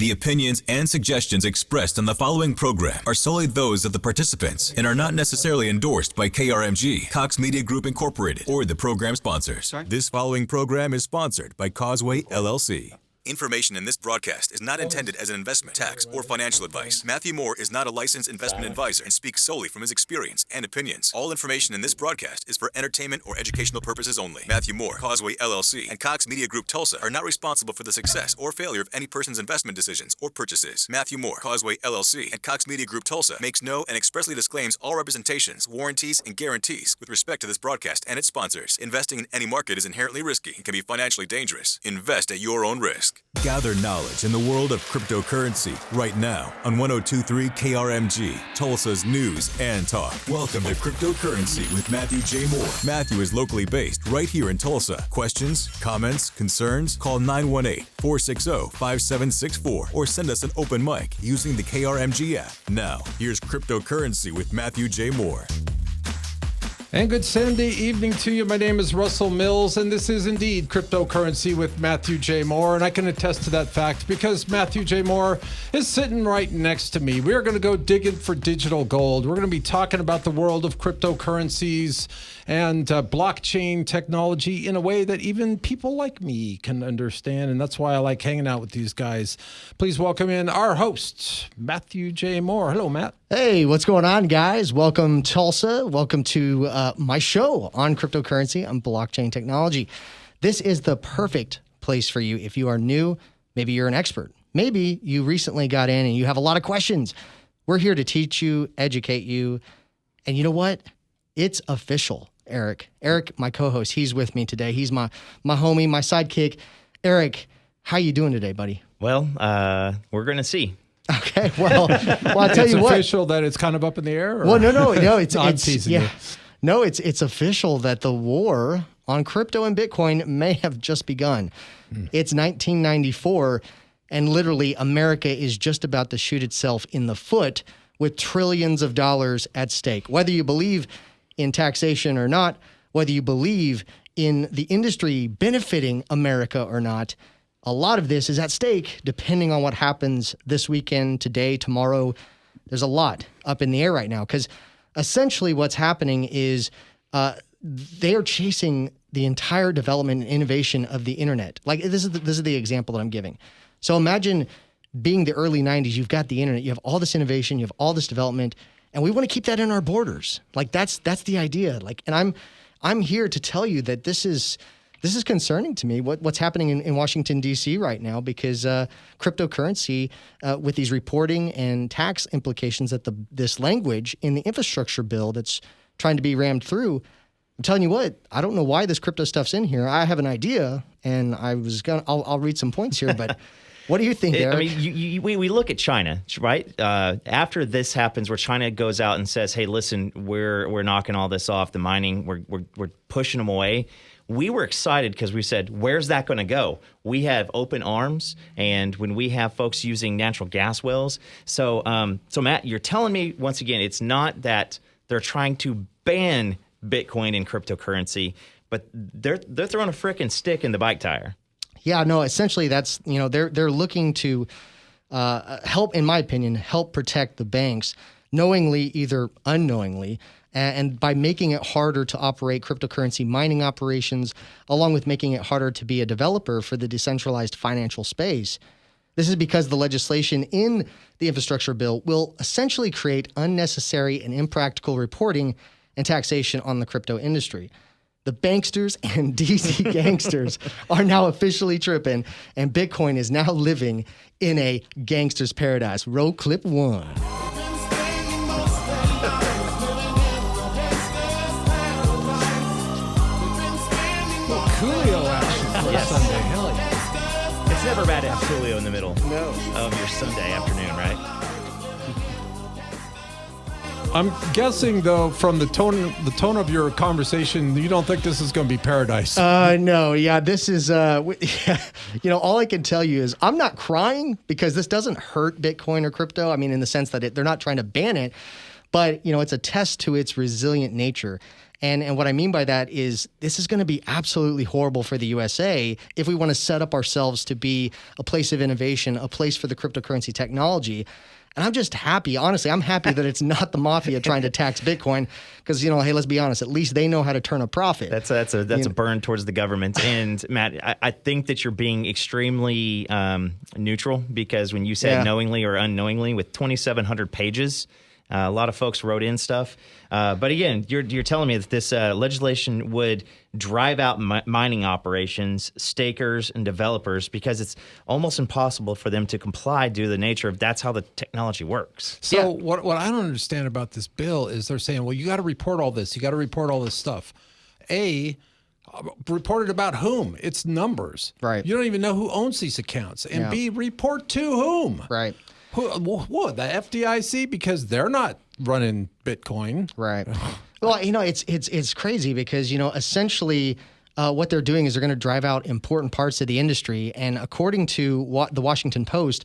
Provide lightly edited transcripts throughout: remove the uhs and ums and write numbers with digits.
The opinions and suggestions expressed on the following program are solely those of the participants and are not necessarily endorsed by KRMG, Cox Media Group Incorporated, or the program sponsors. Sorry? This following program is sponsored by Causeway LLC. Information in this broadcast is not intended as an investment, tax, or financial advice. Matthew Moore is not a licensed investment advisor and speaks solely from his experience and opinions. All information in this broadcast is for entertainment or educational purposes only. Matthew Moore, Causeway LLC, and Cox Media Group Tulsa are not responsible for the success or failure of any person's investment decisions or purchases. Matthew Moore, Causeway LLC, and Cox Media Group Tulsa makes no and expressly disclaims all representations, warranties, and guarantees with respect to this broadcast and its sponsors. Investing in any market is inherently risky and can be financially dangerous. Invest at your own risk. Gather knowledge in the world of cryptocurrency right now on 102.3 KRMG, Tulsa's news and talk. Welcome to Cryptocurrency with Matthew J. Moore. Matthew is locally based right here in Tulsa. Questions, comments, concerns? Call 918-460-5764 or send us an open mic using the KRMG app. Now, here's Cryptocurrency with Matthew J. Moore. And good Sunday evening to you. My name is Russell Mills, and this is indeed Cryptocurrency with Matthew J. Moore. And I can attest to that fact because Matthew J. Moore is sitting right next to me. We're going to go digging for digital gold. We're going to be talking about the world of cryptocurrencies and blockchain technology in a way that even people like me can understand. And that's why I like hanging out with these guys. Please welcome in our host, Matthew J. Moore. Hello, Matt. Hey, what's going on, guys? Welcome, Tulsa. Welcome to my show on cryptocurrency and blockchain technology. This is the perfect place for you if you are new. Maybe you're an expert. Maybe you recently got in and you have a lot of questions. We're here to teach you, educate you. And you know what? It's official, Eric. Eric, my co-host, he's with me today. He's my homie, my sidekick. Eric, how you doing today, buddy? Well, we're going to see. Okay, well, I'll tell you what. It's official that it's kind of up in the air? Or? Well, no, it's I'm teasing you. No, it's official that the war on crypto and Bitcoin may have just begun. It's 1994, and literally America is just about to shoot itself in the foot with trillions of dollars at stake. Whether you believe in taxation or not, whether you believe in the industry benefiting America or not, a lot of this is at stake depending on what happens this weekend, today, tomorrow. There's a lot up in the air right now because essentially what's happening is they are chasing the entire development and innovation of the internet. Like this is the example that I'm giving. So imagine being the early 90s, you've got the internet, you have all this innovation, you have all this development, and we want to keep that in our borders. Like that's the idea. Like, and I'm here to tell you that this is concerning to me, what's happening in Washington, D.C. right now, because cryptocurrency, with these reporting and tax implications that this language in the infrastructure bill that's trying to be rammed through, I'm telling you what, I don't know why this crypto stuff's in here. I have an idea, and I'll read some points here, but what do you think, Eric? I mean, we look at China, right? After this happens, where China goes out and says, "Hey, listen, we're knocking all this off, the mining, we're pushing them away." We were excited because we said, where's that going to go? We have open arms, and when we have folks using natural gas wells. So Matt, you're telling me, once again, it's not that they're trying to ban Bitcoin and cryptocurrency, but they're throwing a frickin' stick in the bike tire. Yeah, no, essentially that's, they're looking to help, in my opinion, help protect the banks, knowingly, either unknowingly, and by making it harder to operate cryptocurrency mining operations, along with making it harder to be a developer for the decentralized financial space. This is because the legislation in the infrastructure bill will essentially create unnecessary and impractical reporting and taxation on the crypto industry. The banksters and DC gangsters are now officially tripping, and Bitcoin is now living in a gangster's paradise. Roll clip one. Coolio action for Sunday. Hell yeah. It's never bad to have Coolio in the middle of your Sunday afternoon, right? I'm guessing, though, from the tone of your conversation, you don't think this is going to be paradise. No, yeah, this is, all I can tell you is I'm not crying because this doesn't hurt Bitcoin or crypto. I mean, in the sense that they're not trying to ban it, but, it's a test to its resilient nature. And what I mean by that is this is going to be absolutely horrible for the USA if we want to set up ourselves to be a place of innovation, a place for the cryptocurrency technology. And I'm just happy, honestly, I'm happy that it's not the mafia trying to tax Bitcoin because, hey, let's be honest, at least they know how to turn a profit. That's a burn towards the government. And Matt, I think that you're being extremely neutral because when you said knowingly or unknowingly with 2,700 pages, a lot of folks wrote in stuff. But again, you're telling me that this legislation would drive out mining operations, stakers, and developers because it's almost impossible for them to comply due to the nature of that's how the technology works. So what I don't understand about this bill is they're saying, well, you got to report all this. You got to report all this stuff. Reported about whom? It's numbers. Right. You don't even know who owns these accounts. And B, report to whom? Right. What, the FDIC? Because they're not running Bitcoin. Right. Well, it's crazy because, essentially what they're doing is they're going to drive out important parts of the industry. And according to the Washington Post,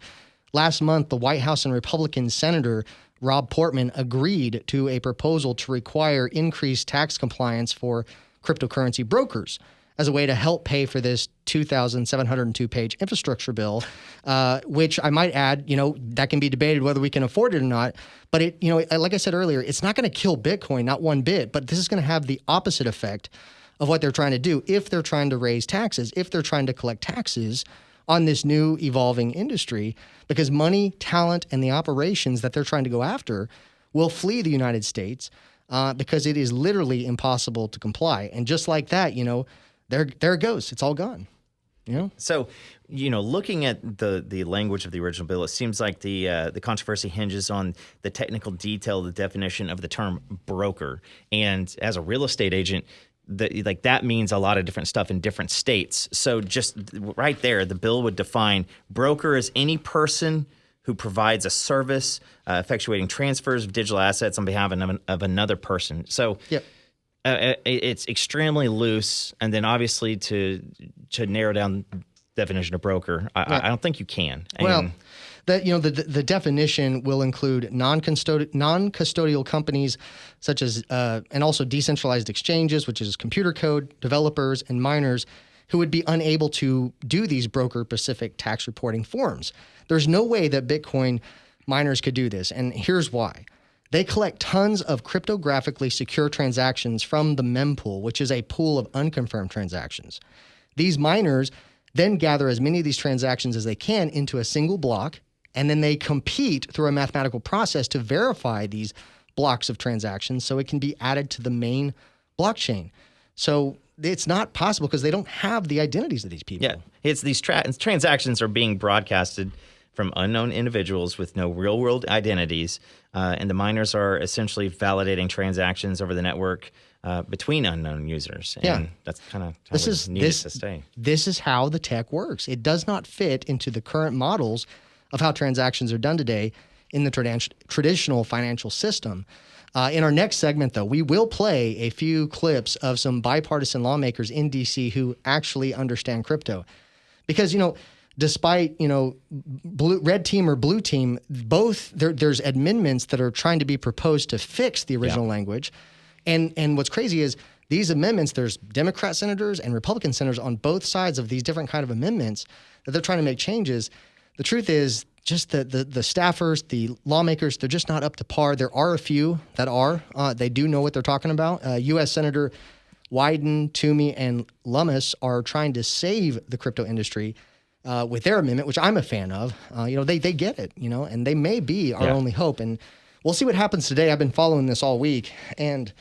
last month, the White House and Republican Senator Rob Portman agreed to a proposal to require increased tax compliance for cryptocurrency brokers as a way to help pay for this 2,702-page infrastructure bill, which I might add, that can be debated whether we can afford it or not. But it, like I said earlier, it's not going to kill Bitcoin, not one bit. But this is going to have the opposite effect of what they're trying to do if they're trying to raise taxes, if they're trying to collect taxes on this new evolving industry, because money, talent, and the operations that they're trying to go after will flee the United States because it is literally impossible to comply. And just like that, there it goes. It's all gone. So, looking at the language of the original bill, it seems like the controversy hinges on the technical detail of the definition of the term broker. And as a real estate agent, that means a lot of different stuff in different states. So just right there, the bill would define broker as any person who provides a service, effectuating transfers of digital assets on behalf of another person. So. Yep. It's extremely loose, and then obviously to narrow down the definition of broker, I don't think you can. Well, the definition will include non-custodial companies, such as and also decentralized exchanges, which is computer code, developers, and miners who would be unable to do these broker-specific tax reporting forms. There's no way that Bitcoin miners could do this, and here's why. They collect tons of cryptographically secure transactions from the mempool, which is a pool of unconfirmed transactions. These miners then gather as many of these transactions as they can into a single block, and then they compete through a mathematical process to verify these blocks of transactions so it can be added to the main blockchain. So it's not possible because they don't have the identities of these people. Yeah, it's these transactions are being broadcasted from unknown individuals with no real-world identities, and the miners are essentially validating transactions over the network between unknown users. And that's kind of how we need it to stay. This is how the tech works. It does not fit into the current models of how transactions are done today in the traditional financial system. In our next segment, though, we will play a few clips of some bipartisan lawmakers in D.C. who actually understand crypto. Because, despite, red team or blue team, both there's amendments that are trying to be proposed to fix the original language. And what's crazy is these amendments, there's Democrat senators and Republican senators on both sides of these different kind of amendments that they're trying to make changes. The truth is just the staffers, the lawmakers, they're just not up to par. There are a few that are. They do know what they're talking about. U.S. Senator Wyden, Toomey, and Lummis are trying to save the crypto industry with their amendment, which I'm a fan of. They get it, and they may be our only hope. And we'll see what happens today. I've been following this all week. And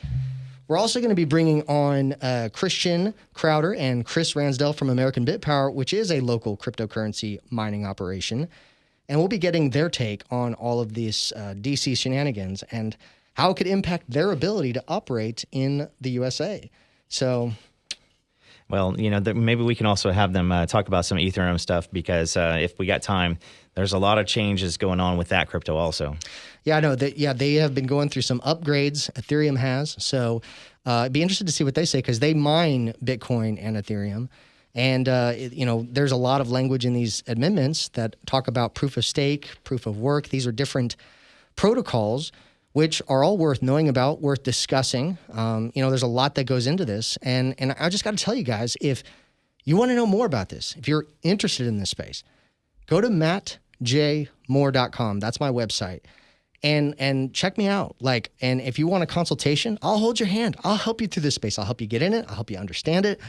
we're also going to be bringing on Christian Krautter and Chris Ransdell from American BitPower, which is a local cryptocurrency mining operation. And we'll be getting their take on all of these DC shenanigans and how it could impact their ability to operate in the USA. So... Well, maybe we can also have them talk about some Ethereum stuff because if we got time, there's a lot of changes going on with that crypto also. Yeah, I know. They have been going through some upgrades. Ethereum has. So I'd be interested to see what they say because they mine Bitcoin and Ethereum. And, there's a lot of language in these amendments that talk about proof of stake, proof of work. These are different protocols which are all worth knowing about, worth discussing. There's a lot that goes into this. And I just got to tell you guys, if you want to know more about this, if you're interested in this space, go to mattjmoore.com. That's my website. And check me out. And if you want a consultation, I'll hold your hand. I'll help you through this space. I'll help you get in it. I'll help you understand it.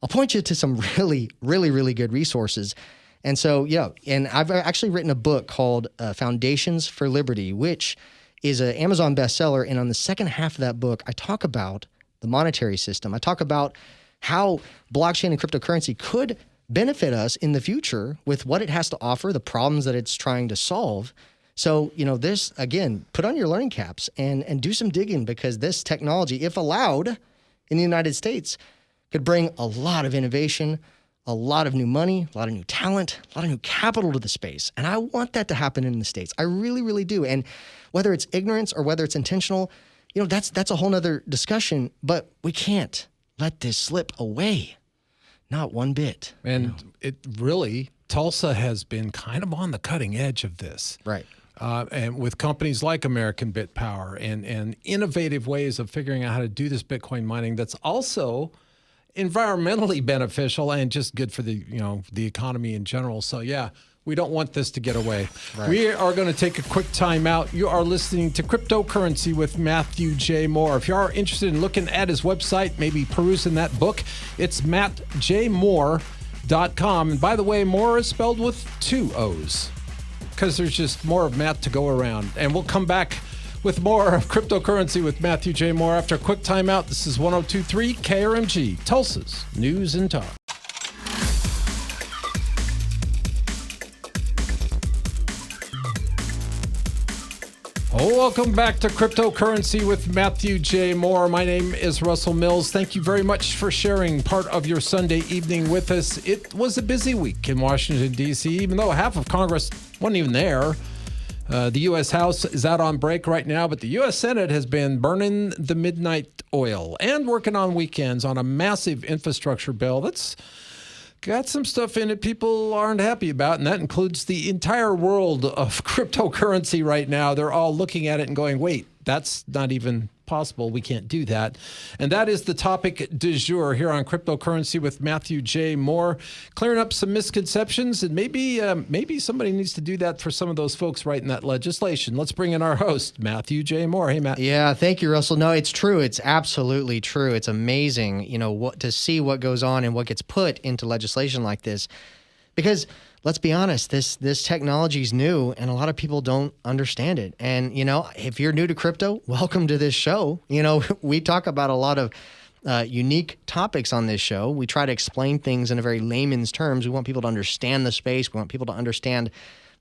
I'll point you to some really, really, really good resources. And so, and I've actually written a book called Foundations for Liberty, which is an Amazon bestseller. And on the second half of that book, I talk about the monetary system. I talk about how blockchain and cryptocurrency could benefit us in the future with what it has to offer, the problems that it's trying to solve. So, this, again, put on your learning caps and do some digging, because this technology, if allowed in the United States, could bring a lot of innovation, a lot of new money, a lot of new talent, a lot of new capital to the space. And I want that to happen in the States. I really, really do. And whether it's ignorance or whether it's intentional, that's a whole nother discussion, but we can't let this slip away. Not one bit. And it really, Tulsa has been kind of on the cutting edge of this. Right. And with companies like American BitPower and innovative ways of figuring out how to do this Bitcoin mining that's also environmentally beneficial and just good for the economy in general. So we don't want this to get away. Right. We are going to take a quick time out. You are listening to Cryptocurrency with Matthew J. Moore. If you are interested in looking at his website, maybe perusing that book, it's mattjmoore.com. And by the way, Moore is spelled with 2 O's, because there's just more of Matt to go around. And we'll come back with more of Cryptocurrency with Matthew J. Moore after a quick timeout. This is 102.3 KRMG, Tulsa's News and Talk. Welcome back to Cryptocurrency with Matthew J. Moore. My name is Russell Mills. Thank you very much for sharing part of your Sunday evening with us. It was a busy week in Washington, D.C., even though half of Congress wasn't even there. The U.S. House is out on break right now, but the U.S. Senate has been burning the midnight oil and working on weekends on a massive infrastructure bill that's got some stuff in it people aren't happy about, and that includes the entire world of cryptocurrency right now. They're all looking at it and going, wait, that's not even possible. We can't do that. And that is the topic du jour here on Cryptocurrency with Matthew J. Moore, clearing up some misconceptions, and maybe somebody needs to do that for some of those folks writing that legislation. Let's bring in our host, Matthew J. Moore. Hey, Matt. Yeah, thank you, Russell. No, it's true. It's absolutely true. It's amazing, to see what goes on and what gets put into legislation like this, because let's be honest, this technology is new and a lot of people don't understand it. And, if you're new to crypto, welcome to this show. We talk about a lot of unique topics on this show. We try to explain things in a very layman's terms. We want people to understand the space. We want people to understand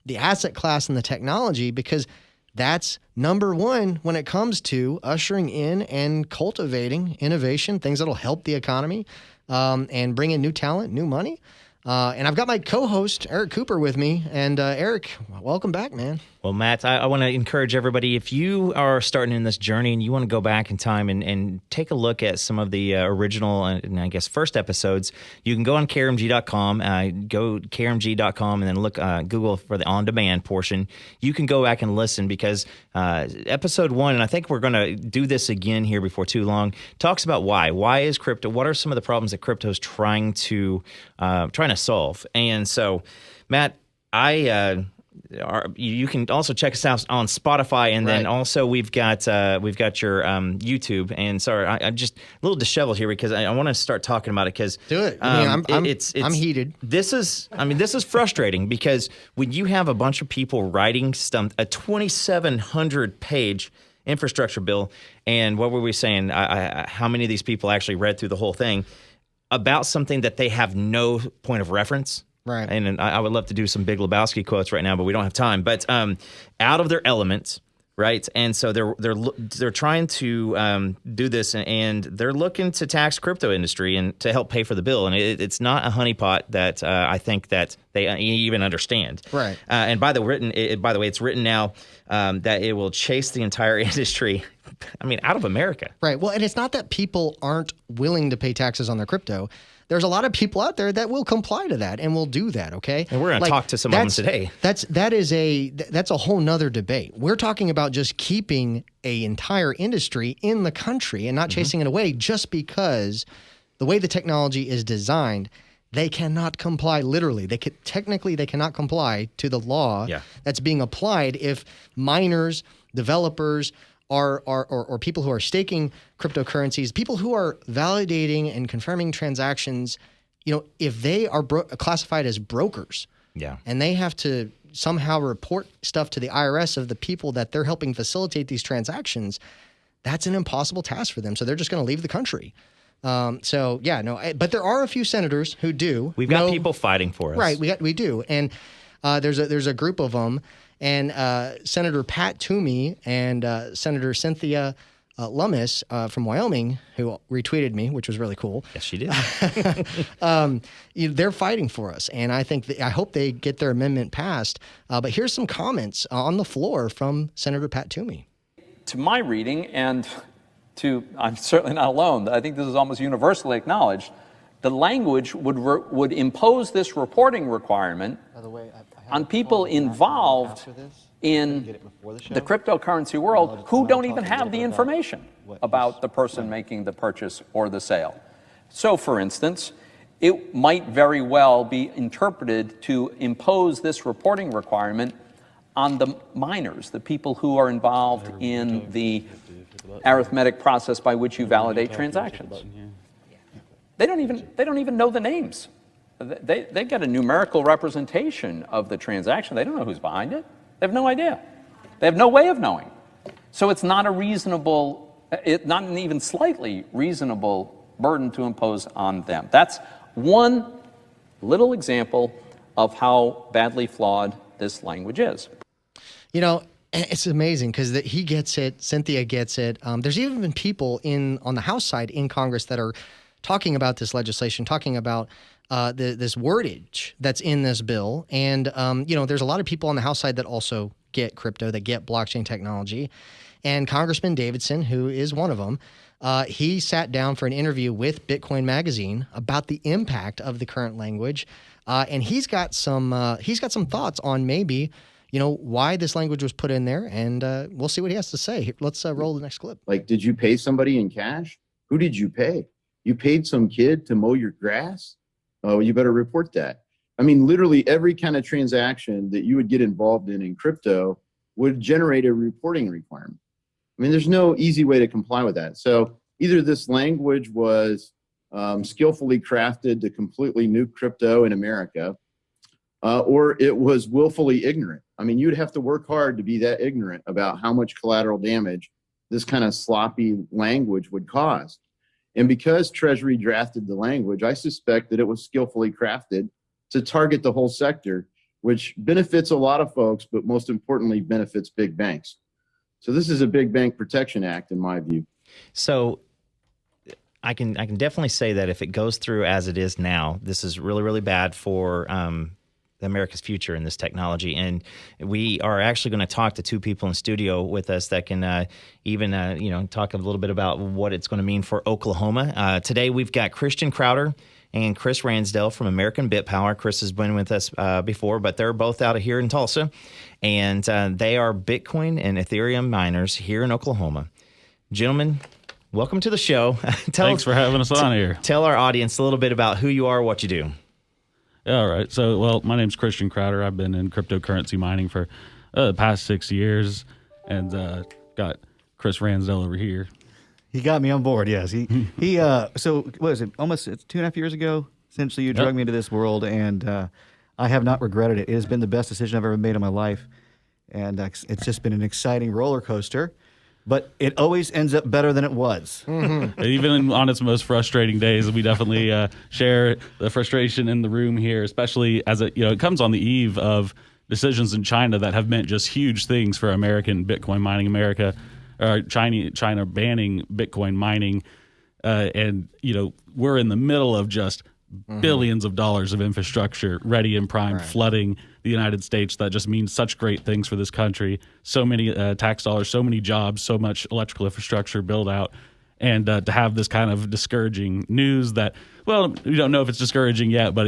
the asset class and the technology, because that's number one when it comes to ushering in and cultivating innovation, things that'll help the economy and bring in new talent, new money. And I've got my co-host, Eric Cooper, with me. And Eric, welcome back, man. Well, Matt, I want to encourage everybody, if you are starting in this journey and you want to go back in time and take a look at some of the original and I guess first episodes, you can go on KRMG.com, go KRMG.com, and then look, Google for the on-demand portion. You can go back and listen, because episode 1, and I think we're going to do this again here before too long, talks about why. Why is crypto? What are some of the problems that crypto is trying to solve? And so, Matt, you can also check us out on Spotify, and then also we've got your YouTube. And sorry, I'm just a little disheveled here because I want to start talking about it, because do it. I'm heated. This is frustrating, because when you have a bunch of people writing a 2,700 page infrastructure bill, and what were we saying? How many of these people actually read through the whole thing about something that they have no point of reference? Right. And I would love to do some Big Lebowski quotes right now, but we don't have time. But out of their element, right? And so they're trying to do this, and they're looking to tax crypto industry and to help pay for the bill. And it's not a honeypot that I think that they even understand. Right. And by the way, it's written now that it will chase the entire industry, out of America. Right. Well, and it's not that people aren't willing to pay taxes on their crypto. there's a lot of people out there that will comply to that and will do that. Okay. And we're going to talk to some of them today. That's a whole nother debate. We're talking about just keeping a entire industry in the country and not chasing it away just because the way the technology is designed, they cannot comply literally. Technically, they cannot comply to the law that's being applied if miners, developers, or people who are staking cryptocurrencies, people who are validating and confirming transactions, if they are classified as brokers, and they have to somehow report stuff to the IRS of the people that they're helping facilitate these transactions, that's an impossible task for them. So they're just going to leave the country. But there are a few senators who do. We've got people fighting for us, right? We do, and there's a group of them. And Senator Pat Toomey and Senator Cynthia Lummis from Wyoming, who retweeted me, which was really cool. Yes, she did. They're fighting for us, and I hope they get their amendment passed. But here's some comments on the floor from Senator Pat Toomey. To my reading, and I'm certainly not alone, I think this is almost universally acknowledged, the language would impose this reporting requirement on people involved in the cryptocurrency world who don't even have the information about the person making the purchase or the sale. So, for instance, it might very well be interpreted to impose this reporting requirement on the miners, the people who are involved in the arithmetic process by which you validate transactions. They don't even know the names. They get a numerical representation of the transaction. They don't know who's behind it. They have no idea. They have no way of knowing. So it's not not an even slightly reasonable burden to impose on them. That's one little example of how badly flawed this language is. It's amazing because he gets it, Cynthia gets it. There's even been people on the House side in Congress that are talking about this legislation, talking about this wordage that's in this bill. And, there's a lot of people on the House side that also get crypto, that get blockchain technology. And Congressman Davidson, who is one of them, he sat down for an interview with Bitcoin Magazine about the impact of the current language. And he's got some thoughts on maybe, why this language was put in there. And we'll see what he has to say. Let's roll the next clip. Like, did you pay somebody in cash? Who did you pay? You paid some kid to mow your grass? Oh, you better report that. I mean, literally every kind of transaction that you would get involved in crypto would generate a reporting requirement. I mean, there's no easy way to comply with that. So either this language was skillfully crafted to completely nuke crypto in America, or it was willfully ignorant. I mean, you'd have to work hard to be that ignorant about how much collateral damage this kind of sloppy language would cause. And because Treasury drafted the language, I suspect that it was skillfully crafted to target the whole sector, which benefits a lot of folks, but most importantly, benefits big banks. So this is a big bank protection act, in my view. So I can definitely say that if it goes through as it is now, this is really, really bad for America's future in this technology. And we are actually going to talk to two people in studio with us that can even talk a little bit about what it's going to mean for Oklahoma. Today we've got Christian Krautter and Chris Ransdell from American BitPower. Chris has been with us before, but they're both out of here in Tulsa, and they are Bitcoin and Ethereum miners here in Oklahoma. Gentlemen, welcome to the show. Thanks for having us on here. Tell our audience a little bit about who you are, what you do. All right. So, well, my name's Christian Krautter. I've been in cryptocurrency mining for the past 6 years, and got Chris Ransdell over here. He got me on board. Yes. So what is it? Almost 2.5 years ago, essentially, you drugged me into this world, and I have not regretted it. It has been the best decision I've ever made in my life, and it's just been an exciting roller coaster. But it always ends up better than it was. Mm-hmm. Even on its most frustrating days, we definitely share the frustration in the room here, especially as it comes on the eve of decisions in China that have meant just huge things for American Bitcoin mining. China banning Bitcoin mining, and we're in the middle of just billions of dollars of infrastructure ready and primed, flooding the United States. That just means such great things for this country. So many tax dollars, so many jobs, so much electrical infrastructure build out. And to have this kind of discouraging news that, well, we don't know if it's discouraging yet, but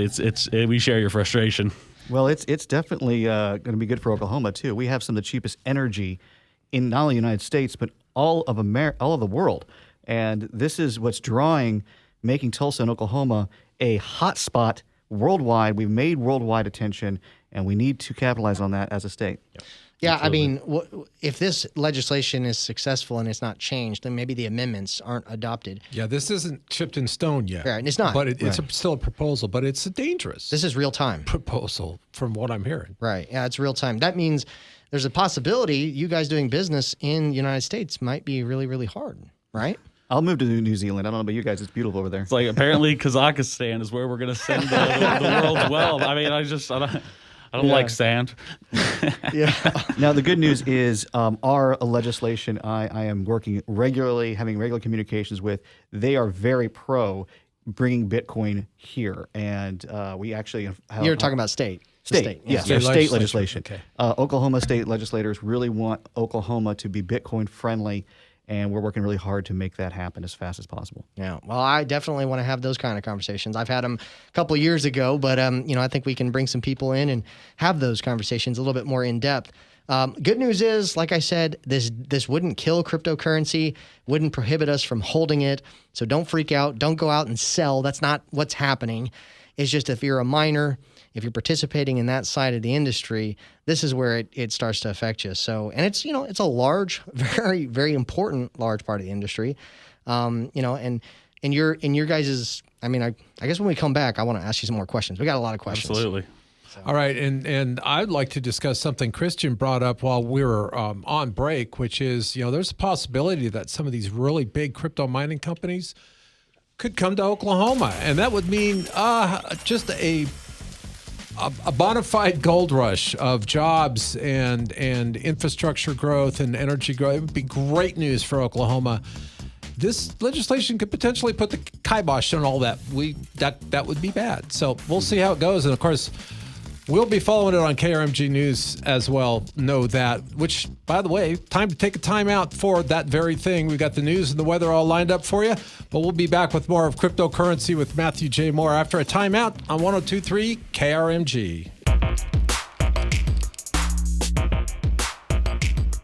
we share your frustration. Well, it's definitely going to be good for Oklahoma too. We have some of the cheapest energy in not only the United States but all of the world, and this is what's making Tulsa and Oklahoma a hot spot worldwide. We've made worldwide attention, and we need to capitalize on that as a state. Yep. Yeah, Absolutely. I mean, if this legislation is successful and it's not changed, then maybe the amendments aren't adopted. Yeah, this isn't chipped in stone yet. Right, and it's not. But it's still a proposal, but it's a dangerous This is real time. proposal from what I'm hearing. Right. Yeah, it's real time. That means there's a possibility you guys doing business in the United States might be really, really hard, right? I'll move to New Zealand. I don't know about you guys. It's beautiful over there. It's like apparently Kazakhstan is where we're going to send the world's wealth. I mean, I don't like sand. Yeah. Now, the good news is our legislation I am working regularly, having regular communications with, they are very pro bringing Bitcoin here. And we actually have... You're talking about state. State, yes. State State legislation. legislation. Okay. Oklahoma state legislators really want Oklahoma to be Bitcoin friendly, and we're working really hard to make that happen as fast as possible. Yeah. Well, I definitely want to have those kind of conversations. I've had them a couple of years ago, but I think we can bring some people in and have those conversations a little bit more in depth. Good news is, like I said, this wouldn't kill cryptocurrency, wouldn't prohibit us from holding it. So don't freak out. Don't go out and sell. That's not what's happening. It's just if you're a miner, if you're participating in that side of the industry, this is where it starts to affect you. So, and it's a large, very, very important large part of the industry. And your guys's, I guess when we come back, I want to ask you some more questions. We got a lot of questions. Absolutely. All right, and I'd like to discuss something Christian brought up while we were on break, which is, there's a possibility that some of these really big crypto mining companies could come to Oklahoma, and that would mean just a bona fide gold rush of jobs and infrastructure growth and energy growth. It would be great news for Oklahoma. This legislation could potentially put the kibosh on all that. That would be bad. So we'll see how it goes. And of course, we'll be following it on KRMG News as well. Know that, which, by the way, time to take a time out for that very thing. We've got the news and the weather all lined up for you, but we'll be back with more of Cryptocurrency with Matthew J. Moore after a timeout on 102.3 KRMG.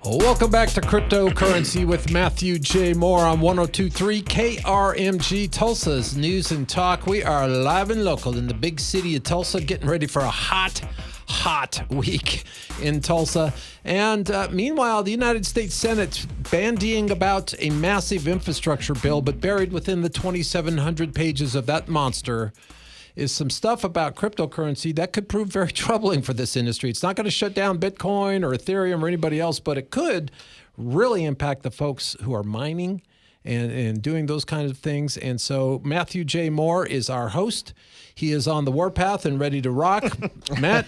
Welcome back to Cryptocurrency with Matthew J. Moore on 102.3 KRMG, Tulsa's News and Talk. We are live and local in the big city of Tulsa, getting ready for a hot week in Tulsa. And meanwhile, the United States Senate bandying about a massive infrastructure bill, but buried within the 2,700 pages of that monster is some stuff about cryptocurrency that could prove very troubling for this industry. It's not going to shut down Bitcoin or Ethereum or anybody else, but it could really impact the folks who are mining and doing those kinds of things. And so Matthew J. Moore is our host. He is on the warpath and ready to rock. Matt,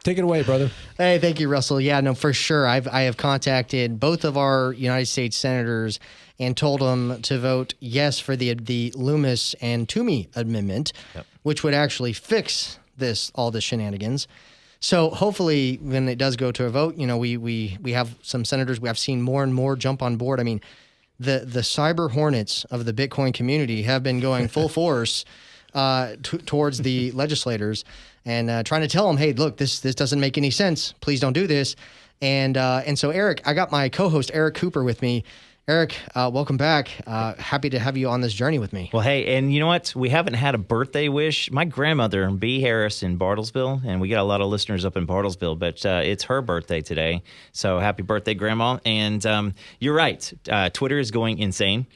take it away, brother. Hey, thank you, Russell. Yeah, no, for sure. I have contacted both of our United States senators and told them to vote yes for the Loomis and Toomey amendment, which would actually fix all the shenanigans. So hopefully, when it does go to a vote, we have some senators we have seen more and more jump on board. I mean, the cyber hornets of the Bitcoin community have been going full force towards the legislators and trying to tell them, hey, look, this doesn't make any sense. Please don't do this. And so Eric, I got my co-host Eric Cooper with me. Eric, welcome back. Happy to have you on this journey with me. Well, hey, and you know what? We haven't had a birthday wish. My grandmother, B. Harris in Bartlesville, and we got a lot of listeners up in Bartlesville, but it's her birthday today. So happy birthday, Grandma. And you're right. Twitter is going insane.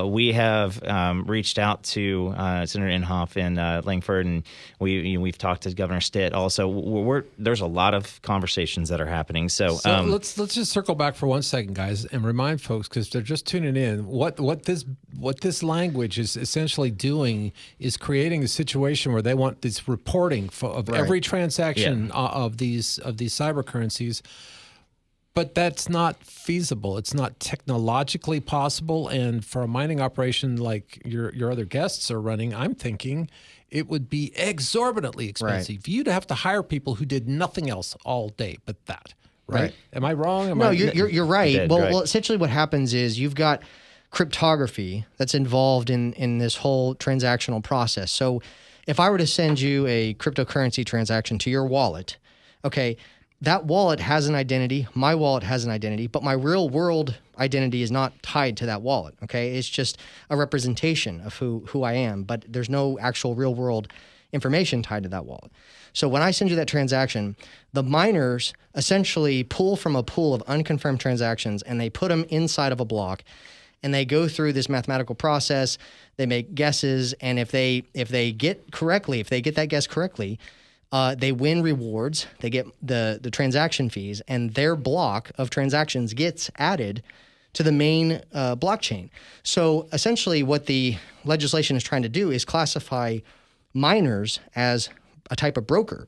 We have reached out to Senator Inhofe and Langford, and we've talked to Governor Stitt. Also, there's a lot of conversations that are happening. So let's just circle back for 1 second, guys, and remind folks, because they're just tuning in, what this language is essentially doing is creating a situation where they want this reporting of every transaction of these cyber currencies. But that's not feasible. It's not technologically possible. And for a mining operation like your other guests are running, I'm thinking it would be exorbitantly expensive. Right. You'd have to hire people who did nothing else all day but that. Right? Am I wrong? You're right. Well, essentially what happens is you've got cryptography that's involved in this whole transactional process. So if I were to send you a cryptocurrency transaction to your wallet, okay, that wallet has an identity, my wallet has an identity, but my real world identity is not tied to that wallet, okay? It's just a representation of who I am, but there's no actual real world information tied to that wallet. So when I send you that transaction, the miners essentially pull from a pool of unconfirmed transactions and they put them inside of a block, and they go through this mathematical process. They make guesses, and if they get that guess correctly, they win rewards. They get the transaction fees, and their block of transactions gets added to the main blockchain. So essentially what the legislation is trying to do is classify miners as a type of broker.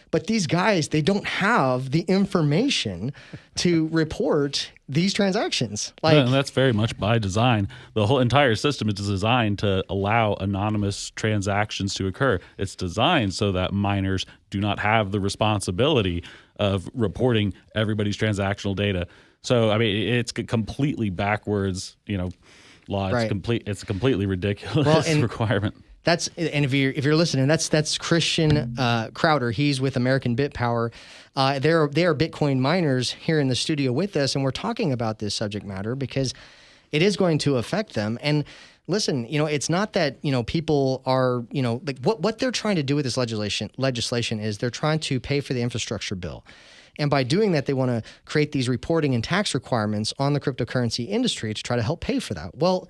But these guys, they don't have the information to report these transactions. And that's very much by design. The whole entire system is designed to allow anonymous transactions to occur. It's designed so that miners do not have the responsibility of reporting everybody's transactional data. So, I mean, it's completely backwards, law. Right. It's a completely ridiculous requirement. And if you're listening, that's Christian Krautter. He's with American BitPower. They are Bitcoin miners here in the studio with us, and we're talking about this subject matter because it is going to affect them. And listen, it's not that people are like what they're trying to do with this legislation is they're trying to pay for the infrastructure bill. And by doing that, they want to create these reporting and tax requirements on the cryptocurrency industry to try to help pay for that. Well,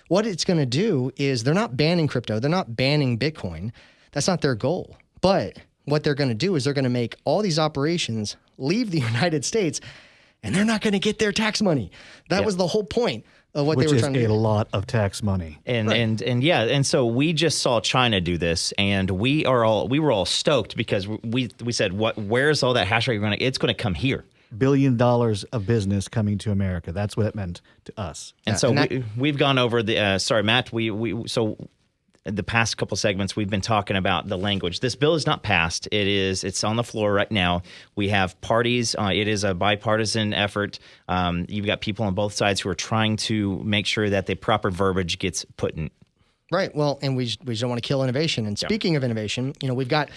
what it's going to do is they're not banning crypto. They're not banning Bitcoin. That's not their goal. But what they're going to do is they're going to make all these operations leave the United States, and they're not going to get their tax money. That was the whole point of what they were trying to do. Which is a lot of tax money. And so we just saw China do this, and we were all stoked because we said, where's all that hash rate going to? It's going to come here. $1 billion of business coming to America. That's what it meant to us. And so we've gone over the sorry, Matt. So the past couple segments we've been talking about the language. This bill is not passed. It's on the floor right now. We have parties. It is a bipartisan effort. You've got people on both sides who are trying to make sure that the proper verbiage gets put in. Right. Well, and we don't want to kill innovation. And speaking of innovation, we've got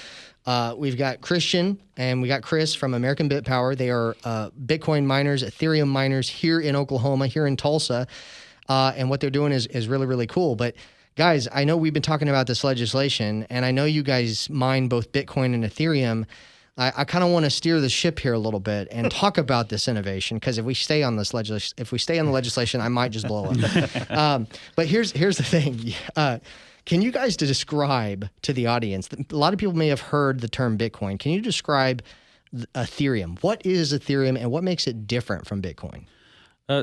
Christian and we got Chris from American BitPower. They are Bitcoin miners, Ethereum miners here in Oklahoma, here in Tulsa. And what they're doing is really, really cool. But guys, I know we've been talking about this legislation, and I know you guys mine both Bitcoin and Ethereum. I kind of want to steer the ship here a little bit and talk about this innovation, because if we stay on this legislation, I might just blow up. But here's the thing. Can you guys describe to the audience? A lot of people may have heard the term Bitcoin. Can you describe Ethereum? What is Ethereum, and what makes it different from Bitcoin?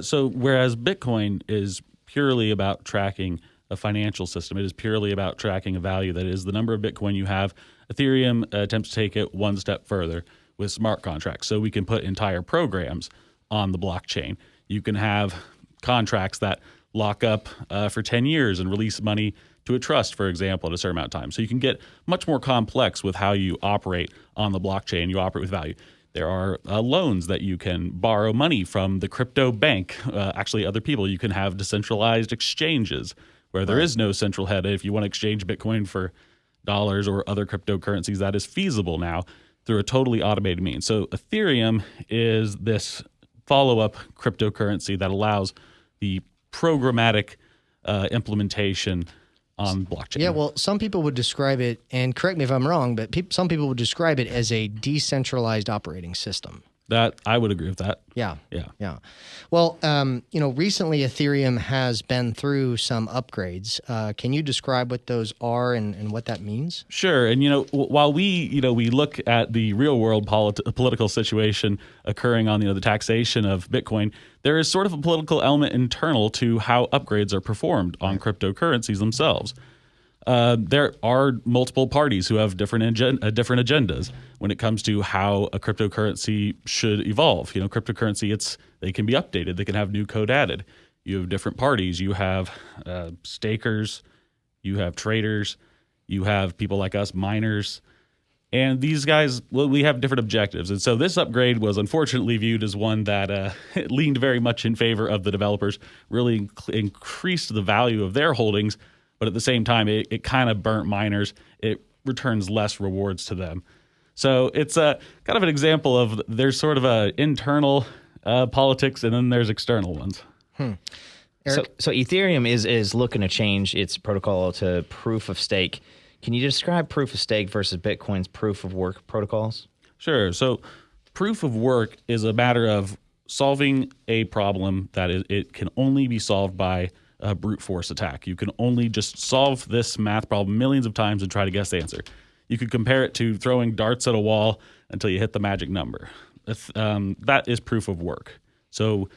So whereas Bitcoin is purely about tracking a financial system, it is purely about tracking a value, that is the number of Bitcoin you have. Ethereum attempts to take it one step further with smart contracts. So we can put entire programs on the blockchain. You can have contracts that lock up for 10 years and release money to a trust, for example, at a certain amount of time. So you can get much more complex with how you operate on the blockchain. You operate with value. There are loans that you can borrow money from the crypto bank, actually other people. You can have decentralized exchanges where there is no central head. If you want to exchange Bitcoin for dollars or other cryptocurrencies, that is feasible now through a totally automated means. So Ethereum is this follow-up cryptocurrency that allows the programmatic implementation on blockchain. Yeah, well, some people would describe it, and correct me if I'm wrong, but some people would describe it as a decentralized operating system. That I would agree with that. Yeah. Well, recently Ethereum has been through some upgrades. Can you describe what those are and what that means? Sure. And while we look at the real world political situation occurring on the taxation of Bitcoin, there is sort of a political element internal to how upgrades are performed on cryptocurrencies themselves. There are multiple parties who have different agendas when it comes to how a cryptocurrency should evolve. Cryptocurrency, they can be updated. They can have new code added. You have different parties. You have stakers. You have traders. You have people like us, miners. And these guys, well, we have different objectives. And so this upgrade was unfortunately viewed as one that leaned very much in favor of the developers, really increased the value of their holdings, but at the same time, it kind of burnt miners. It returns less rewards to them. So it's kind of an example of there's sort of a internal politics, and then there's external ones. So Ethereum is looking to change its protocol to proof of stake. Can you describe proof of stake versus Bitcoin's proof of work protocols? Sure. So proof of work is a matter of solving a problem that it can only be solved by a brute force attack. You can only just solve this math problem millions of times and try to guess the answer. You could compare it to throwing darts at a wall until you hit the magic number. That is proof of work. So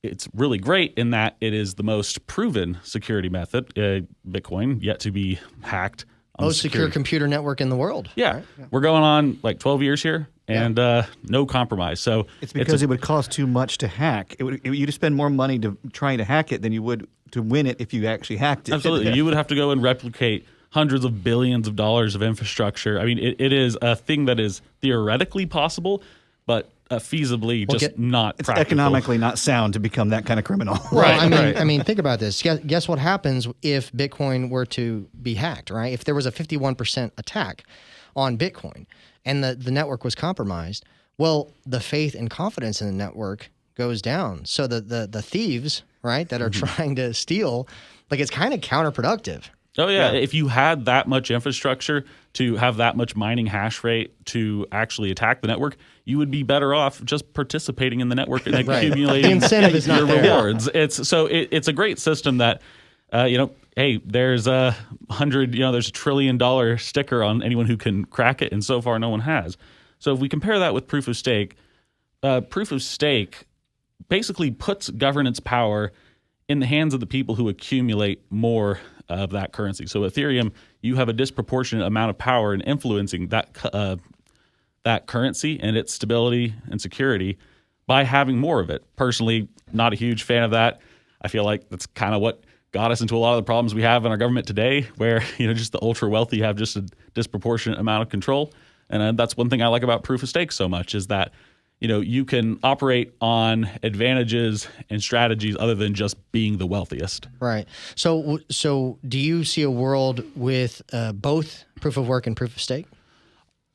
it's really great in that it is the most proven security method, Bitcoin, yet to be hacked. Most secure computer network in the world. Yeah. Right? We're going on like 12 years here, and no compromise. So It's because it would cost too much to hack. You'd spend more money trying to hack it than you would to win it if you actually hacked it. Absolutely. You would have to go and replicate hundreds of billions of dollars of infrastructure. I mean, it is a thing that is theoretically possible, but feasibly not It's practical. economically not sound to become that kind of criminal. Well, I mean, think about this. Guess what happens if Bitcoin were to be hacked, right? If there was a 51% attack on Bitcoin and the network was compromised, well, the faith and confidence in the network goes down. So the thieves, right, that are trying to steal, like it's kind of counterproductive. Oh, yeah. If you had that much infrastructure to have that much mining hash rate to actually attack the network, you would be better off just participating in the network and accumulating The incentive is not your there. rewards. It's a great system that, hey, there's there's $1 trillion sticker on anyone who can crack it, and so far no one has. So if we compare that with proof of stake basically puts governance power in the hands of the people who accumulate more of that currency. So Ethereum, you have a disproportionate amount of power in influencing that currency and its stability and security by having more of it. Personally, not a huge fan of that. I feel like that's kind of what got us into a lot of the problems we have in our government today, where just the ultra wealthy have just a disproportionate amount of control. And that's one thing I like about proof of stake so much, is that you can operate on advantages and strategies other than just being the wealthiest. Right. So do you see a world with both proof of work and proof of stake?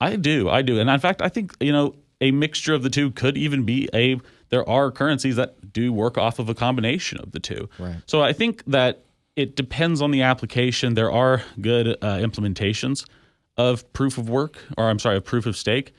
I do. And in fact, I think, a mixture of the two could even be there are currencies that do work off of a combination of the two. Right. So I think that it depends on the application. There are good implementations of proof of stake.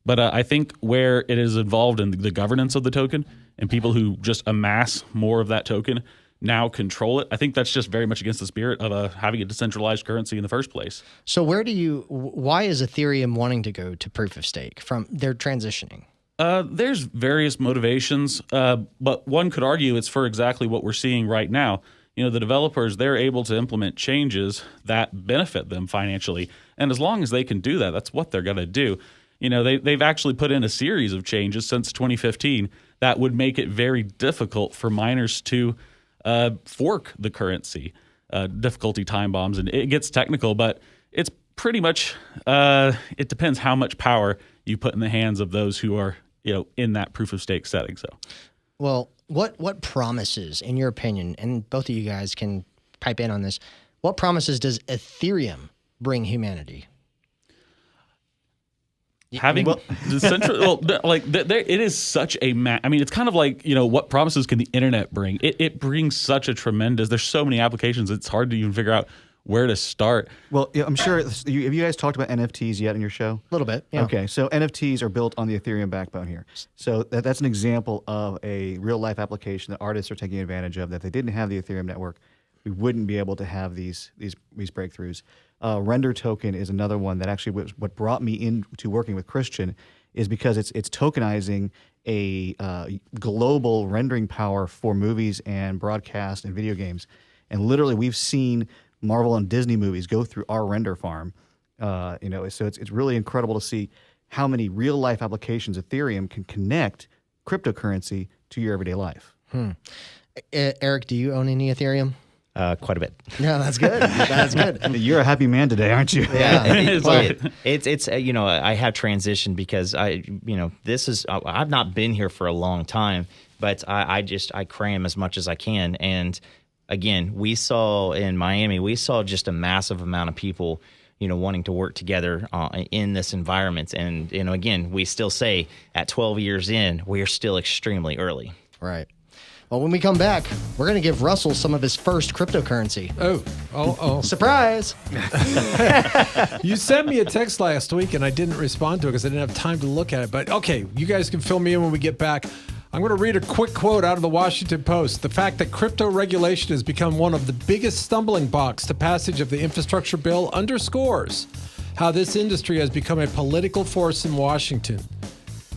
But I think where it is involved in the governance of the token and people who just amass more of that token now control it, I think that's just very much against the spirit of having a decentralized currency in the first place. So why is Ethereum wanting to go to proof of stake from their transitioning? There's various motivations, but one could argue it's for exactly what we're seeing right now. The developers, they're able to implement changes that benefit them financially. And as long as they can do that, that's what they're going to do. They've actually put in a series of changes since 2015 that would make it very difficult for miners to fork the currency, difficulty time bombs. And it gets technical, but it's pretty much, it depends how much power you put in the hands of those who are, in that proof of stake setting. So, well, what promises, in your opinion, and both of you guys can pipe in on this, what promises does Ethereum bring humanity? Having the central, it is such a it's kind of like, what promises can the internet bring? It brings such a tremendous, there's so many applications, it's hard to even figure out where to start. Well, yeah, I'm sure, have you guys talked about NFTs yet in your show? A little bit, yeah. Okay, so NFTs are built on the Ethereum backbone here. So that's an example of a real life application that artists are taking advantage of, that they didn't have the Ethereum network. We wouldn't be able to have these breakthroughs. Render token is another one that actually was what brought me into working with Christian, is because it's tokenizing a global rendering power for movies and broadcast and video games. And literally, we've seen Marvel and Disney movies go through our render farm. So it's really incredible to see how many real life applications Ethereum can connect cryptocurrency to your everyday life. Eric, do you own any Ethereum? quite a bit. Yeah, that's good. That's good. You're a happy man today, aren't you? Yeah, It's like- it's I have transitioned because I've not been here for a long time, but I cram as much as I can. And again, we saw in Miami, just a massive amount of people, wanting to work together in this environment. And, again, we still say at 12 years in, we're still extremely early. Right. Well, when we come back, we're going to give Russell some of his first cryptocurrency. Oh. Surprise! You sent me a text last week, and I didn't respond to it because I didn't have time to look at it. But okay, you guys can fill me in when we get back. I'm going to read a quick quote out of the Washington Post. The fact that crypto regulation has become one of the biggest stumbling blocks to passage of the infrastructure bill underscores how this industry has become a political force in Washington.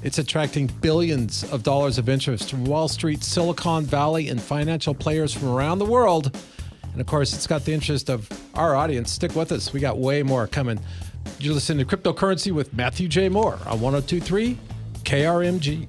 It's attracting billions of dollars of interest from Wall Street, Silicon Valley, and financial players from around the world. And of course, it's got the interest of our audience. Stick with us. We got way more coming. You're listening to Cryptocurrency with Matthew J. Moore on 102.3 KRMG.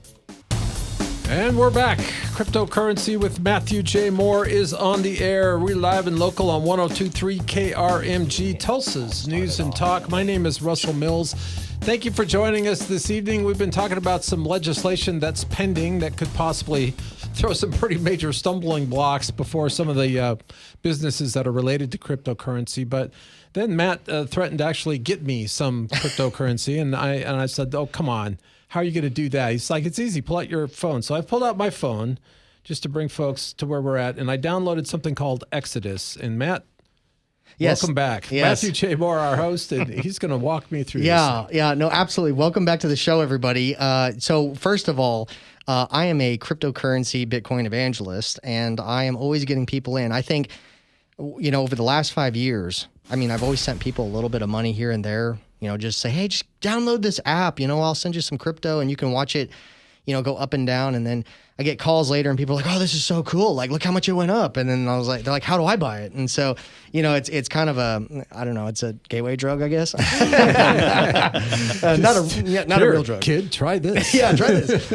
And we're back. Cryptocurrency with Matthew J. Moore is on the air. We're live and local on 102.3 KRMG, Tulsa's News and Talk. My name is Russell Mills. Thank you for joining us this evening. We've been talking about some legislation that's pending that could possibly throw some pretty major stumbling blocks before some of the businesses that are related to cryptocurrency. But then Matt threatened to actually get me some cryptocurrency, and I said, "Oh, come on. How are you going to do that?" He's like, "It's easy. Pull out your phone." So I pulled out my phone just to bring folks to where we're at, and I downloaded something called Exodus. And Matt, Yes. welcome back. Yes. Matthew J. Moore, our host, and he's going to walk me through this. Yeah, no, absolutely. Welcome back to the show, everybody. So first of all, I am a cryptocurrency Bitcoin evangelist, and I am always getting people in. I think, over the last 5 years, I've always sent people a little bit of money here and there. Just say, hey, just download this app. I'll send you some crypto and you can watch it, go up and down. And then I get calls later and people are like, oh, this is so cool. Like, look how much it went up. And then they're like, how do I buy it? And so, it's kind of it's a gateway drug, I guess. Not a real drug. Kid, try this. Yeah, try this.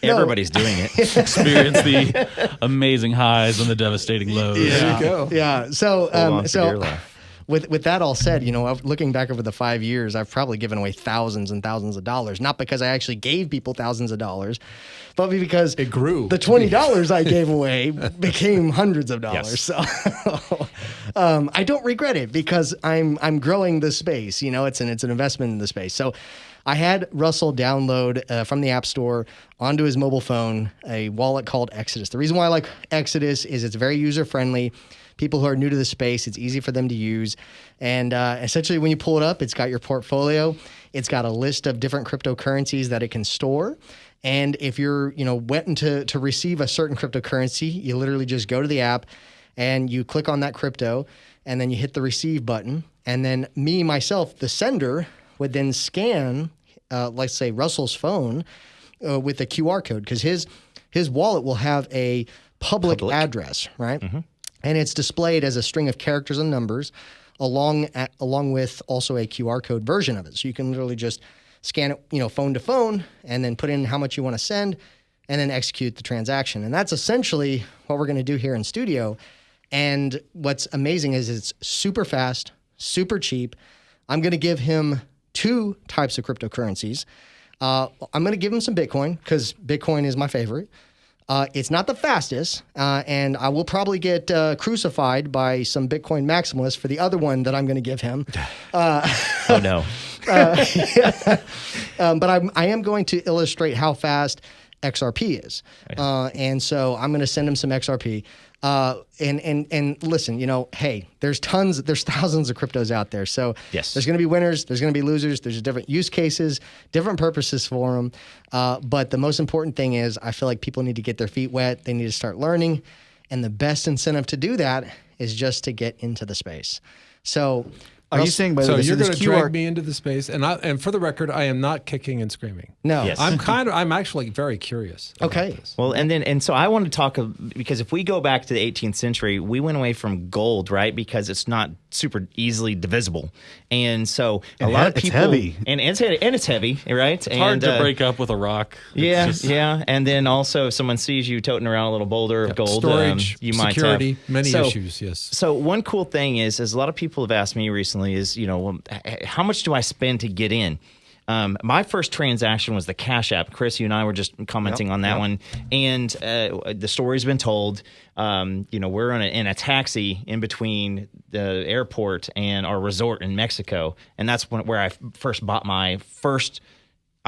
Everybody's doing it. Experience the amazing highs and the devastating lows. There you go. Yeah. So, Hold on for dear life. With that all said, looking back over the 5 years, I've probably given away thousands and thousands of dollars. Not because I actually gave people thousands of dollars, but because It grew. The $20 I gave away became hundreds of dollars. Yes. So I don't regret it because I'm growing the space. It's an investment in the space. So I had Russell download from the App Store onto his mobile phone a wallet called Exodus. The reason why I like Exodus is it's very user friendly. People who are new to the space, it's easy for them to use. And essentially, when you pull it up, it's got your portfolio. It's got a list of different cryptocurrencies that it can store. And if you're, waiting to receive a certain cryptocurrency, you literally just go to the app and you click on that crypto, and then you hit the receive button. And then myself, the sender, would then scan, let's say, Russell's phone with a QR code, because his wallet will have a public address, right? Mm-hmm. And it's displayed as a string of characters and numbers along with also a QR code version of it. So you can literally just scan it, phone to phone, and then put in how much you want to send, and then execute the transaction. And that's essentially what we're going to do here in studio. And what's amazing is it's super fast, super cheap. I'm going to give him 2 types of cryptocurrencies. I'm going to give him some Bitcoin because Bitcoin is my favorite. It's not the fastest, and I will probably get crucified by some Bitcoin maximalists for the other one that I'm going to give him. Oh, no. But I am going to illustrate how fast XRP is. And so I'm going to send him some XRP. And listen, hey, there's thousands of cryptos out there. So yes, there's going to be winners, there's going to be losers, there's different use cases, different purposes for them. But the most important thing is I feel like people need to get their feet wet. They need to start learning. And the best incentive to do that is just to get into the space. So Are you saying by so this, you're this going to drag me into the space, and for the record, I am not kicking and screaming. No. Yes. I'm actually very curious. Okay. About this. Well, and so I want to talk because if we go back to the 18th century, we went away from gold, right? Because it's not super easily divisible, and so a lot of people, it's heavy, and it's heavy, right? It's hard to break up with a rock. Yeah, and then also if someone sees you toting around a little boulder of gold, storage, you might security, have many issues. Yes. So one cool thing is a lot of people have asked me recently is, well, how much do I spend to get in? My first transaction was the Cash App. Chris, you and I were just commenting on that one, and the story's been told. We're in a taxi in between the airport and our resort in Mexico, and that's where I first bought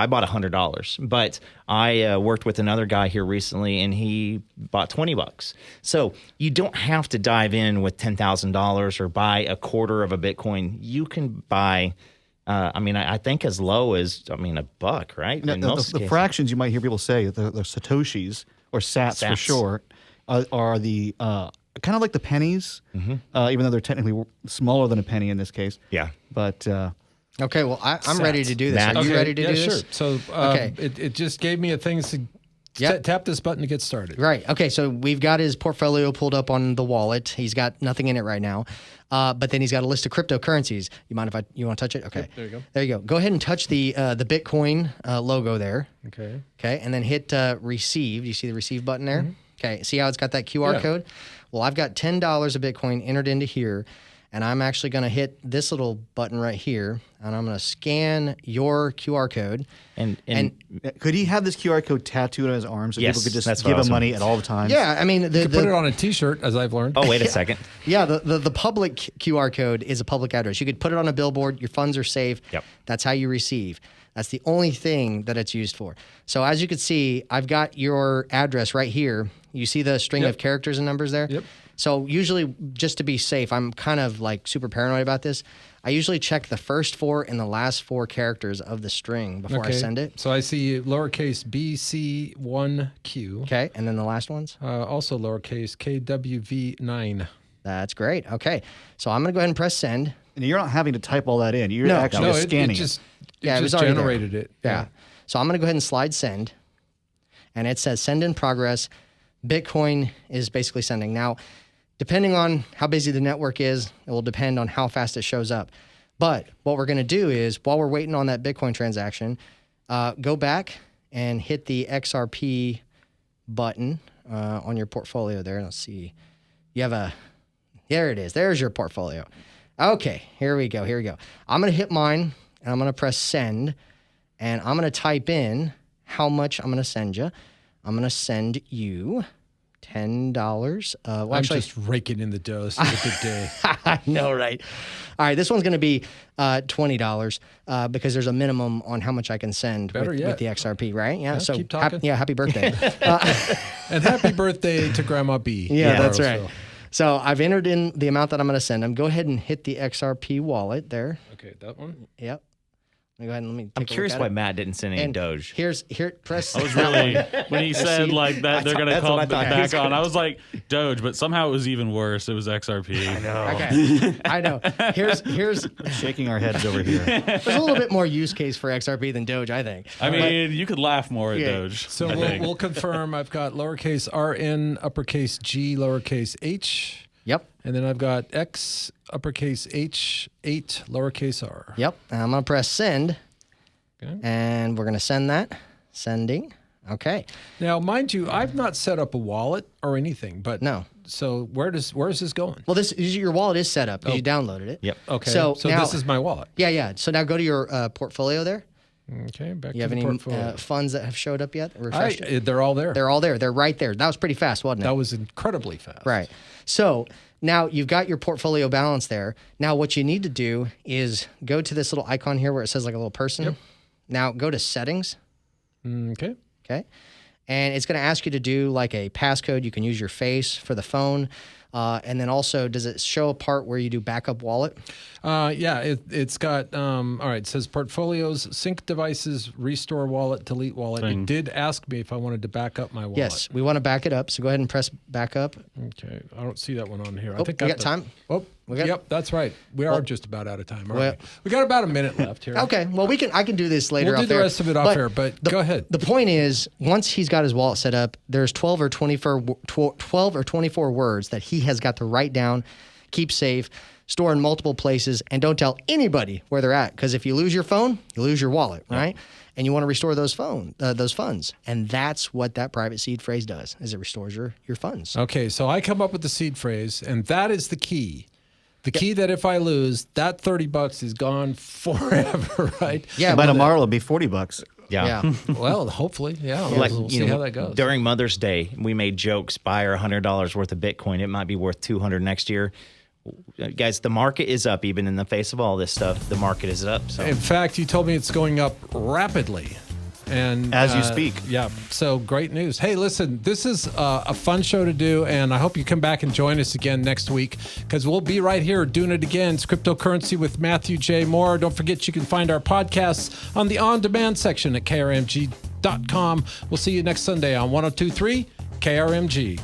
I bought $100, but I worked with another guy here recently, and he bought $20. So you don't have to dive in with $10,000 or buy a quarter of a Bitcoin. You can buy, I think as low as $1, right? The fractions you might hear people say, the Satoshis or Sats for short, are the kind of like the pennies, even though they're technically smaller than a penny in this case. Yeah, but. Okay, well, I'm ready to do this. Matt, Are you ready to do this? Sure. So it just gave me a thing to tap this button to get started. Right. Okay, so we've got his portfolio pulled up on the wallet. He's got nothing in it right now. But then he's got a list of cryptocurrencies. You mind if you want to touch it? Okay. Yep, there you go. Go ahead and touch the Bitcoin logo there. Okay. Okay, and then hit receive. Do you see the receive button there? Okay, see how it's got that QR code? Well, I've got $10 of Bitcoin entered into here. And I'm actually going to hit this little button right here, and I'm going to scan your QR code. And could he have this QR code tattooed on his arm so Yes, people could that's just what I give was him money at all the times? Yeah, I mean, You could put it on a T-shirt, as I've learned. oh, wait a second. Yeah, the public QR code is a public address. You could put it on a billboard. Your funds are safe. Yep. That's how you receive. That's the only thing that it's used for. So as you can see, I've got your address right here. You see the string of characters and numbers there? Yep. So usually, just to be safe, I'm kind of like super paranoid about this. I usually check the first 4 and the last 4 characters of the string before I send it. So I see lowercase BC1Q. Okay, and then the last ones? Also lowercase KWV9. That's great. Okay, so I'm going to go ahead and press send. And you're not having to type all that in. You're actually just scanning it it. It was just already generated there. it. Yeah. So I'm going to go ahead and slide send. And it says send in progress. Bitcoin is basically sending. Now, depending on how busy the network is, it will depend on how fast it shows up. But what we're going to do is, while we're waiting on that Bitcoin transaction, go back and hit the XRP button on your portfolio there. Let's see. You have there it is. There's your portfolio. Okay, here we go. I'm going to hit mine, and I'm going to press send, and I'm going to type in how much I'm going to send you. I'm going to send you $10. I'm just raking in the dough. This is a good day. I know, right? All right, this one's going to be $20 because there's a minimum on how much I can send with the XRP, right? Yeah. So keep talking. Happy birthday. And happy birthday to Grandma B. Yeah, that's right. So I've entered in the amount that I'm going to send them. Go ahead and hit the XRP wallet there. Okay, that one. Yep. Go ahead and let me. I'm curious why Matt didn't send any Doge. Press. I was really when he said like that they're gonna call it back on. I was like Doge, but somehow it was even worse. It was XRP. I know. Okay, I know. Here's shaking our heads over here. There's a little bit more use case for XRP than Doge, I think. I mean, you could laugh more at Doge. So we'll confirm. I've got lowercase RN, uppercase G, lowercase H. Yep. And then I've got X, uppercase H, 8, lowercase r. Yep. And I'm going to press send. Okay. And we're going to send that. Sending. Okay. Now, mind you, I've not set up a wallet or anything, but no. So where is this going? Well, your wallet is set up because you downloaded it. Yep. Okay. So now, this is my wallet. Yeah. So now go to your portfolio there. Okay. Back you to have the any portfolio. funds that have showed up yet? They're all there. They're all there. They're right there. That was pretty fast, wasn't it? That was incredibly fast. Right. So now you've got your portfolio balance there. Now what you need to do is go to this little icon here where it says like a little person. Yep. Now go to settings. Okay. Okay. And it's going to ask you to do like a passcode. You can use your face for the phone. And then also, does it show a part where you do backup wallet? Yeah, it's got, all right, it says portfolios, sync devices, restore wallet, delete wallet. It did ask me if I wanted to back up my wallet. Yes, we want to back it up. So go ahead and press back up. Okay, I don't see that one on here. Oh, we got time? Oh, Yep, that's right. We are just about out of time. Well- We got about a minute left here. Okay, well, I can do this later. We'll do off the air. rest of it off air, but go ahead. The point is, once he's got his wallet set up, there's 12 or 24 words that he has got to write down, keep safe, store in multiple places, and don't tell anybody where they're at. Because if you lose your phone, you lose your wallet, right? And you want to restore those funds. And that's what that private seed phrase does, is it restores your funds. Okay, so I come up with the seed phrase, and that is the key. The key that if I lose, that $30 is gone forever, right? Yeah, By but tomorrow, it'll be $40. Yeah. Well, hopefully, yeah. Like, We'll see how that goes. During Mother's Day, we made jokes, buy her $100 worth of Bitcoin. It might be worth $200 next year. Guys, the market is up. Even in the face of all this stuff, the market is up. So In fact, you told me it's going up rapidly. And As you speak. Yeah, so great news. Hey, listen, this is a fun show to do, and I hope you come back and join us again next week, because we'll be right here doing it again. It's Cryptocurrency with Matthew J. Moore. Don't forget you can find our podcasts on the on-demand section at krmg.com. We'll see you next Sunday on 102.3 KRMG.